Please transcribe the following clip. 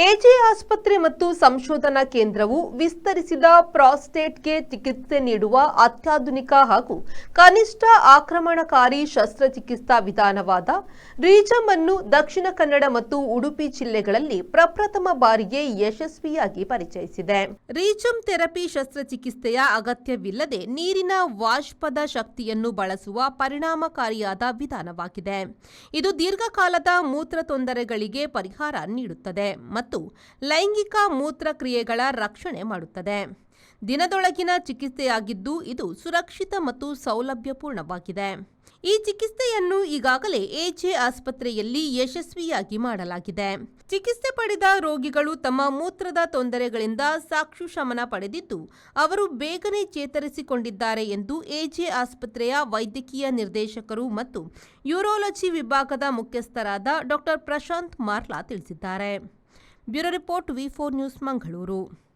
AJ ಆಸ್ಪತ್ರೆ ಮತ್ತು ಸಂಶೋಧನಾ ಕೇಂದ್ರವು ವಿಸ್ತರಿಸಿದ ಪ್ರಾಸ್ಟೇಟ್ಗೆ ಚಿಕಿತ್ಸೆ ನೀಡುವ ಅತ್ಯಾಧುನಿಕ ಹಾಗೂ ಕನಿಷ್ಠ ಆಕ್ರಮಣಕಾರಿ ಶಸ್ತ್ರಚಿಕಿತ್ಸಾ ವಿಧಾನವಾದ ರೀಜಮ್ ಅನ್ನು ದಕ್ಷಿಣ ಕನ್ನಡ ಮತ್ತು ಉಡುಪಿ ಜಿಲ್ಲೆಗಳಲ್ಲಿ ಪ್ರಪ್ರಥಮ ಬಾರಿಗೆ ಯಶಸ್ವಿಯಾಗಿ ಪರಿಚಯಿಸಿದೆ. ರೀಜಮ್ ಥೆರಪಿ ಶಸ್ತ್ರಚಿಕಿತ್ಸೆಯ ಅಗತ್ಯವಿಲ್ಲದೆ ನೀರಿನ ವಾಷ್ಪದ ಶಕ್ತಿಯನ್ನು ಬಳಸುವ ಪರಿಣಾಮಕಾರಿಯಾದ ವಿಧಾನವಾಗಿದೆ. ಇದು ದೀರ್ಘಕಾಲದ ಮೂತ್ರ ತೊಂದರೆಗಳಿಗೆ ಪರಿಹಾರ ನೀಡುತ್ತದೆ ಮತ್ತು ಲೈಂಗಿಕ ಮೂತ್ರಕ್ರಿಯೆಗಳ ರಕ್ಷಣೆ ಮಾಡುತ್ತದೆ. ದಿನದೊಳಗಿನ ಚಿಕಿತ್ಸೆಯಾಗಿದ್ದು ಇದು ಸುರಕ್ಷಿತ ಮತ್ತು ಸೌಲಭ್ಯಪೂರ್ಣವಾಗಿದೆ. ಈ ಚಿಕಿತ್ಸೆಯನ್ನು ಈಗಾಗಲೇ ಎಜೆ ಆಸ್ಪತ್ರೆಯಲ್ಲಿ ಯಶಸ್ವಿಯಾಗಿ ಮಾಡಲಾಗಿದೆ. ಚಿಕಿತ್ಸೆ ಪಡೆದ ರೋಗಿಗಳು ತಮ್ಮ ಮೂತ್ರದ ತೊಂದರೆಗಳಿಂದ ಸಾಕ್ಷು ಶಮನ ಪಡೆದಿದ್ದು ಅವರು ಬೇಗನೆ ಚೇತರಿಸಿಕೊಂಡಿದ್ದಾರೆ ಎಂದು ಎಜೆ ಆಸ್ಪತ್ರೆಯ ವೈದ್ಯಕೀಯ ನಿರ್ದೇಶಕರು ಮತ್ತು ಯೂರಾಲಜಿ ವಿಭಾಗದ ಮುಖ್ಯಸ್ಥರಾದ ಡಾ. ಪ್ರಶಾಂತ್ ಮಾರ್ಲಾ ತಿಳಿಸಿದ್ದಾರೆ. ಬ್ಯೂರೋ ರಿಪೋರ್ಟ್, ವಿ4 ನ್ಯೂಸ್, ಮಂಗಳೂರು.